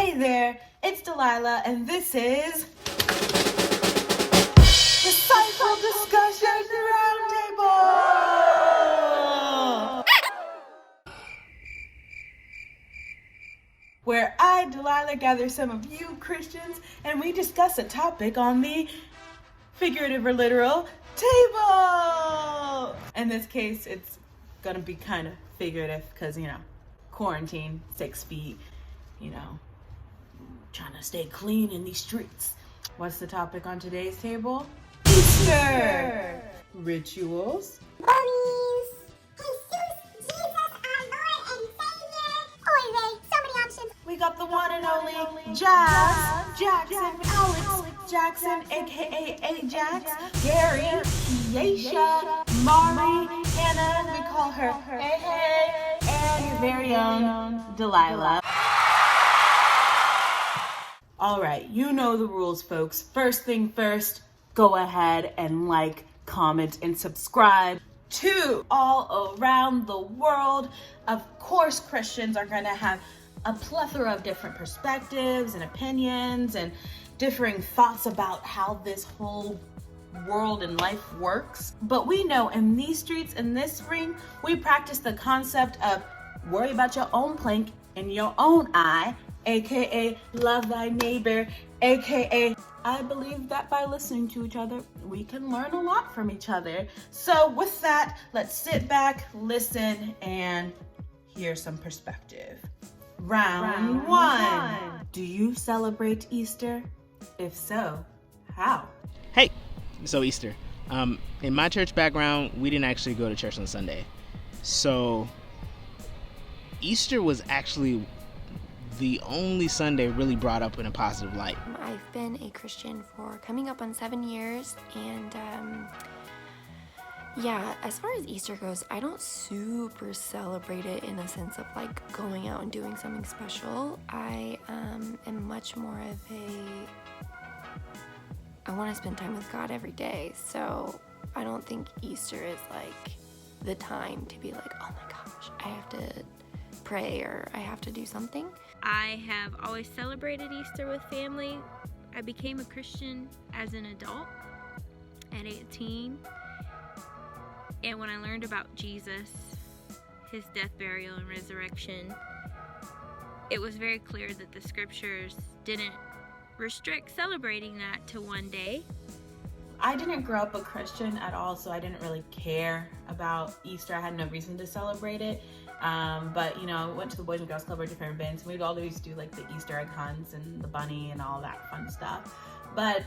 Hey there, it's Dalyla, and this is Discussion Roundtable, where I, Dalyla, gather some of you Christians, and we discuss a topic on the figurative or literal table. In this case, it's gonna be kind of figurative because, quarantine, 6 feet, trying to stay clean in these streets. What's the topic on today's table? Easter! Rituals. Bunnies! Jesus, our Lord and Savior! Oy vey, so many options. We got the one and only Jazz Jackson, Alex Jackson, aka Ajax, Gary, Keyasha, Mari, Hannah, we call her Hey, and your very own Dalyla. All right, you know the rules, folks. First thing first, go ahead and like, comment, and subscribe to All Around the World. Of course, Christians are going to have a plethora of different perspectives and opinions and differing thoughts about how this whole world and life works. But we know in these streets, in this ring, we practice the concept of worry about your own plank in your own eye, aka love thy neighbor, aka I believe that by listening to each other, we can learn a lot from each other. So with that, let's sit back, listen, and hear some perspective. Round one. Do you celebrate Easter? If so, how? Hey, so Easter. In my church background, we didn't actually go to church on Sunday. So Easter was actually the only Sunday really brought up in a positive light. I've been a Christian for coming up on 7 years, and as far as Easter goes, I don't super celebrate it in a sense of like going out and doing something special. I am much more of I want to spend time with God every day, so I don't think Easter is like the time to be like, oh my gosh, I have to pray or I have to do something. I have always celebrated Easter with family. I became a Christian as an adult at 18. And when I learned about Jesus, his death, burial, and resurrection, it was very clear that the scriptures didn't restrict celebrating that to one day. I didn't grow up a Christian at all, so I didn't really care about Easter. I had no reason to celebrate it. But I went to the Boys and Girls Club or different events. We'd always do like the Easter egg hunts and the bunny and all that fun stuff. But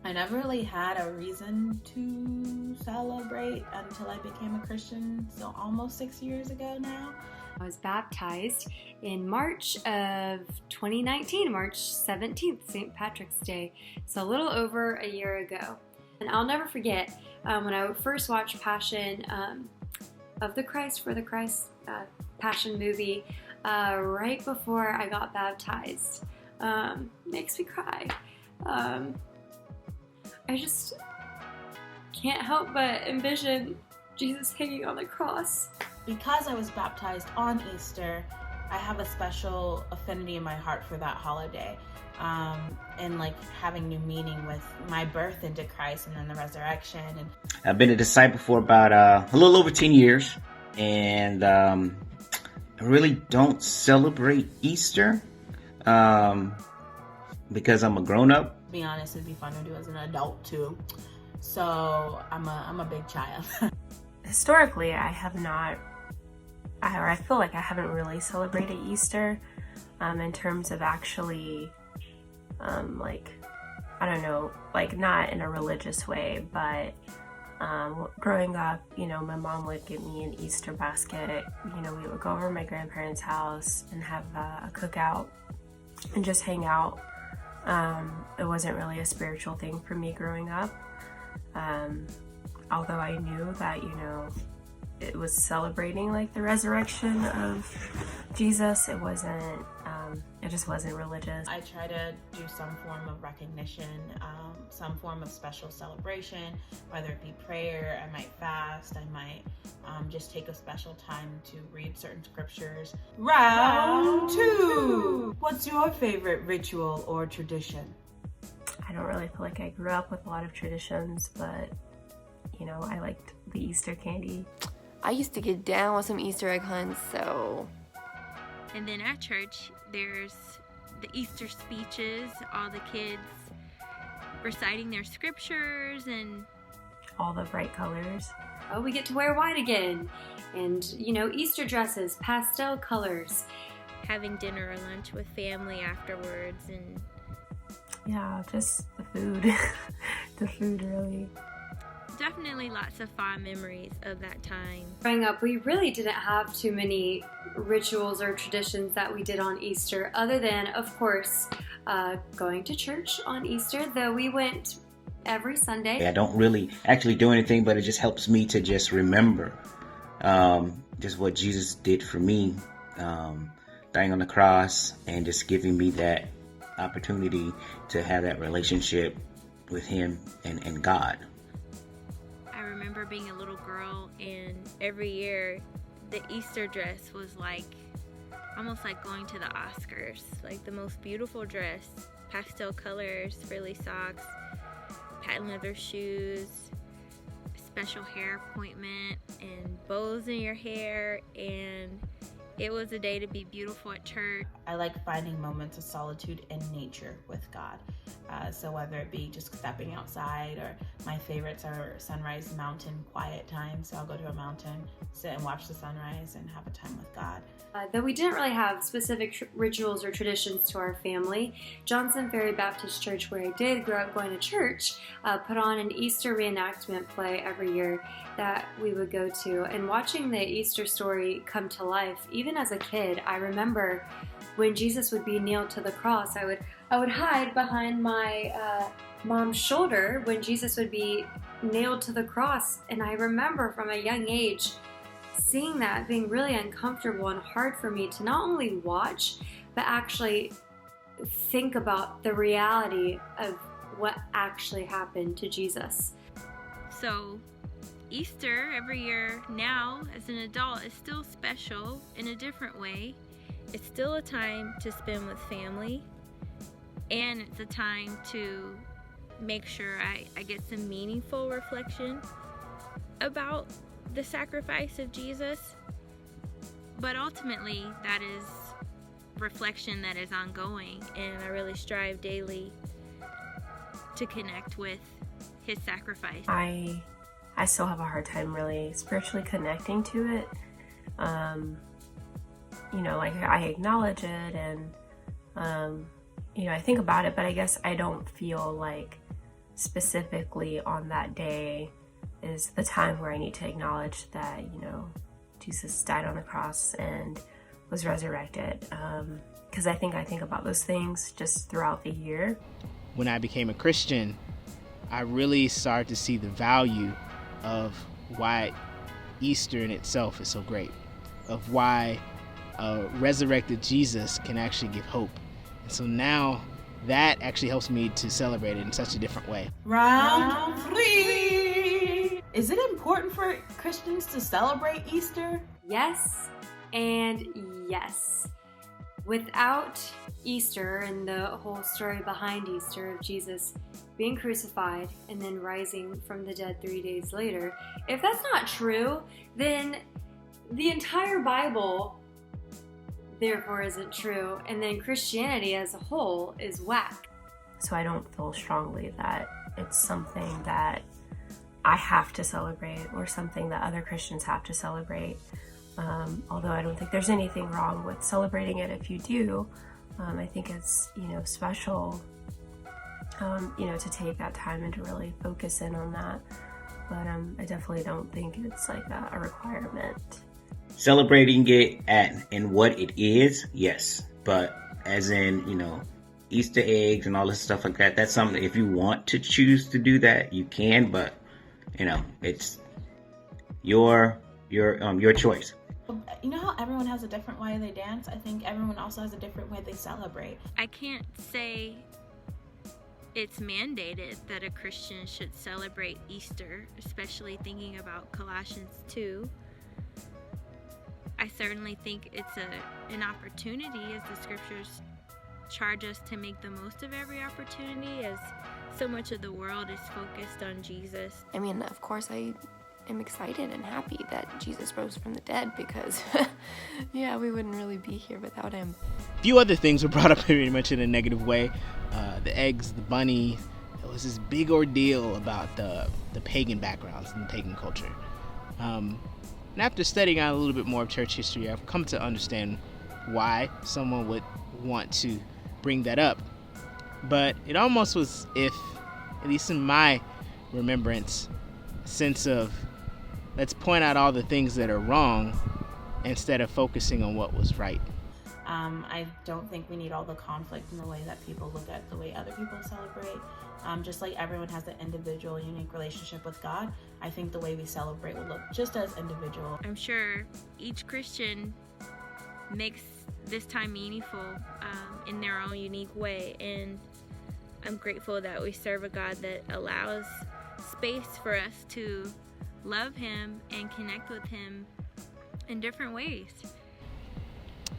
I never really had a reason to celebrate until I became a Christian. So almost 6 years ago now. I was baptized in March of 2019, March 17th, St. Patrick's Day. So a little over a year ago. And I'll never forget when I first watched Passion of the Christ for the Christ Passion movie right before I got baptized. Makes me cry. I just can't help but envision Jesus hanging on the cross. Because I was baptized on Easter, I have a special affinity in my heart for that holiday. And like having new meaning with my birth into Christ and then the resurrection. And I've been a disciple for about a little over 10 years, and I really don't celebrate Easter because I'm a grown-up. To be honest, it'd be fun to do as an adult too. So I'm a big child. Historically, I feel like I haven't really celebrated Easter in terms of actually not in a religious way, but growing up, my mom would give me an Easter basket. We would go over to my grandparents' house and have a cookout and just hang out. It wasn't really a spiritual thing for me growing up, although I knew that it was celebrating like the resurrection of Jesus. It wasn't It just wasn't religious. I try to do some form of recognition, some form of special celebration, whether it be prayer. I might fast. I might just take a special time to read certain scriptures. Round 2. What's your favorite ritual or tradition? I don't really feel like I grew up with a lot of traditions, but I liked the Easter candy. I used to get down with some Easter egg hunts, so. And then at church, there's the Easter speeches, all the kids reciting their scriptures and all the bright colors. Oh, we get to wear white again. And, Easter dresses, pastel colors. having dinner or lunch with family afterwards. And yeah, just the food. The food, really. Definitely lots of fond memories of that time. Growing up, we really didn't have too many rituals or traditions that we did on Easter, other than, of course, going to church on Easter, though we went every Sunday. I don't really actually do anything, but it just helps me to just remember just what Jesus did for me, dying on the cross and just giving me that opportunity to have that relationship with Him and God. I remember being a little girl, and every year the Easter dress was like almost like going to the Oscars, like the most beautiful dress, pastel colors, frilly socks, patent leather shoes, special hair appointment, and bows in your hair, and it was a day to be beautiful at church. I like finding moments of solitude in nature with God. So whether it be just stepping outside, or my favorites are sunrise mountain quiet time. So I'll go to a mountain, sit and watch the sunrise and have a time with God. Though we didn't really have specific rituals or traditions to our family, Johnson Ferry Baptist Church, where I did grow up going to church, put on an Easter reenactment play every year that we would go to. And watching the Easter story come to life, even as a kid, I remember when Jesus would be nailed to the cross, I would hide behind my mom's shoulder when Jesus would be nailed to the cross. And I remember from a young age seeing that being really uncomfortable and hard for me to not only watch, but actually think about the reality of what actually happened to Jesus. So Easter every year now as an adult is still special in a different way. It's still a time to spend with family, and it's a time to make sure I get some meaningful reflection about the sacrifice of Jesus. But ultimately, that is reflection that is ongoing, and I really strive daily to connect with His sacrifice. I still have a hard time really spiritually connecting to it. Like I acknowledge it and, I think about it, but I guess I don't feel like specifically on that day is the time where I need to acknowledge that, Jesus died on the cross and was resurrected. Because I think about those things just throughout the year. When I became a Christian, I really started to see the value of why Easter in itself is so great, of why resurrected Jesus can actually give hope. And so now that actually helps me to celebrate it in such a different way. Round 3. Is it important for Christians to celebrate Easter? Yes and yes. Without Easter and the whole story behind Easter of Jesus being crucified and then rising from the dead 3 days later, if that's not true, then the entire Bible therefore isn't true, and then Christianity as a whole is whack. So I don't feel strongly that it's something that I have to celebrate or something that other Christians have to celebrate. Although I don't think there's anything wrong with celebrating it if you do. I think it's, special, to take that time and to really focus in on that. But I definitely don't think it's like a requirement. Celebrating it and what it is, yes. But as in, Easter eggs and all this stuff like that, that's something, if you want to choose to do that, you can, but, it's your choice. You know how everyone has a different way they dance? I think everyone also has a different way they celebrate. I can't say it's mandated that a Christian should celebrate Easter, especially thinking about Colossians 2. I certainly think it's an opportunity, as the scriptures charge us to make the most of every opportunity, as so much of the world is focused on Jesus. I mean, of course I am excited and happy that Jesus rose from the dead, because yeah, we wouldn't really be here without him. A few other things were brought up pretty much in a negative way. The eggs, the bunny. It was this big ordeal about the pagan backgrounds and the pagan culture. And after studying out a little bit more of church history, I've come to understand why someone would want to bring that up. But it almost was if, at least in my remembrance, sense of let's point out all the things that are wrong instead of focusing on what was right. I don't think we need all the conflict in the way that people look at the way other people celebrate. Just like everyone has an individual, unique relationship with God, I think the way we celebrate will look just as individual. I'm sure each Christian makes this time meaningful in their own unique way, and I'm grateful that we serve a God that allows space for us to love him and connect with him in different ways.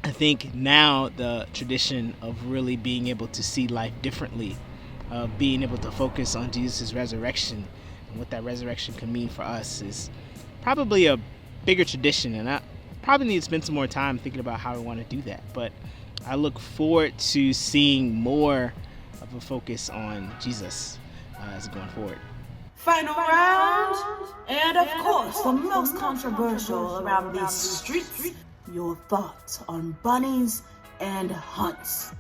I think now the tradition of really being able to see life differently, of being able to focus on Jesus' resurrection and what that resurrection can mean for us, is probably a bigger tradition, and I probably need to spend some more time thinking about how we want to do that. But I look forward to seeing more of a focus on Jesus as going forward. Final round, and of course, the most controversial around these streets, your thoughts on bunnies and hunts.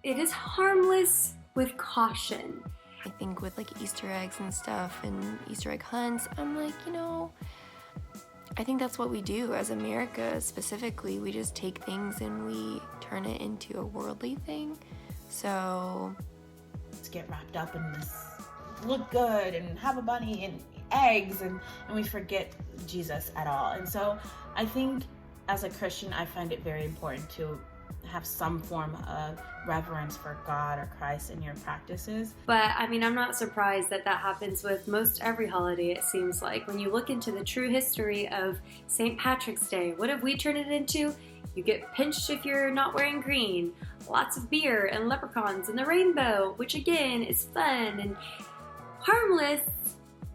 It is harmless with caution. I think with like Easter eggs and stuff and Easter egg hunts, I'm like, I think that's what we do as America specifically. We just take things and we turn it into a worldly thing. So let's get wrapped up in this look good and have a bunny and eggs, and we forget Jesus at all. And so I think as a Christian, I find it very important to have some form of reverence for God or Christ in your practices. But I mean, I'm not surprised that happens with most every holiday, it seems like. When you look into the true history of St. Patrick's Day, what have we turned it into? You get pinched if you're not wearing green. Lots of beer and leprechauns and the rainbow, which again is fun and harmless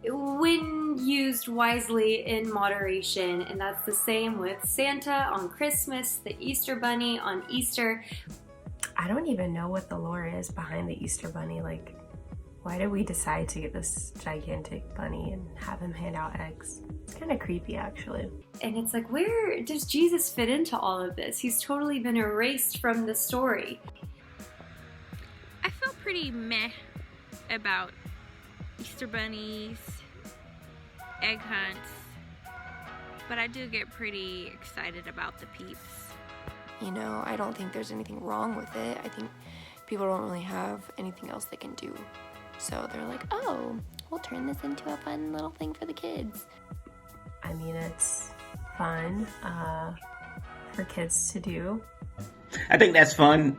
when used wisely in moderation. And that's the same with Santa on Christmas, the Easter Bunny on Easter. I don't even know what the lore is behind the Easter Bunny. Like, why did we decide to get this gigantic bunny and have him hand out eggs? It's kind of creepy, actually. And it's like, where does Jesus fit into all of this? He's totally been erased from the story. I feel pretty meh about Easter bunnies, egg hunts, but I do get pretty excited about the peeps. I don't think there's anything wrong with it. I think people don't really have anything else they can do. So they're like, oh, we'll turn this into a fun little thing for the kids. I mean, it's fun for kids to do. I think that's fun,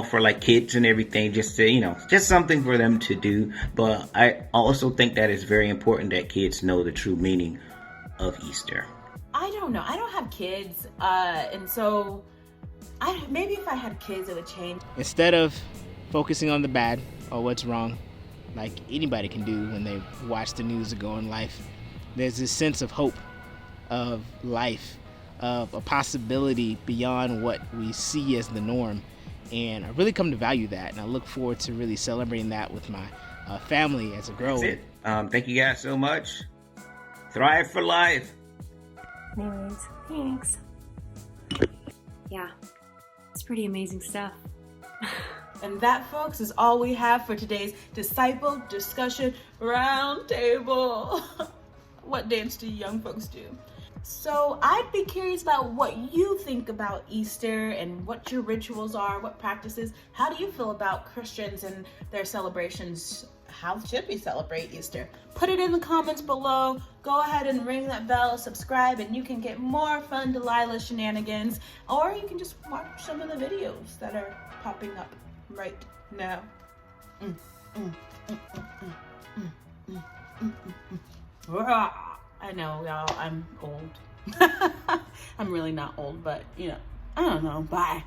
for like kids and everything, just to, just something for them to do. But I also think that it's very important that kids know the true meaning of Easter. I don't know. I don't have kids, and so maybe if I had kids, it would change. Instead of focusing on the bad or what's wrong, like anybody can do when they watch the news or go in life, there's this sense of hope, of life, of a possibility beyond what we see as the norm. And I really come to value that, and I look forward to really celebrating that with my family as a grower. That's it. Thank you guys so much. Thrive for life. Anyways, thanks. Yeah, it's pretty amazing stuff. And that, folks, is all we have for today's Disciple Discussion Roundtable. What dance do young folks do? So I'd be curious about what you think about Easter and what your rituals are, what practices. How do you feel about Christians and their celebrations how should we celebrate Easter? Put it in the comments below. Go ahead and ring that bell, subscribe, and you can get more fun Dalyla shenanigans, or you can just watch some of the videos that are popping up right now. I know, y'all, I'm old. I'm really not old, but, you know, I don't know. Bye.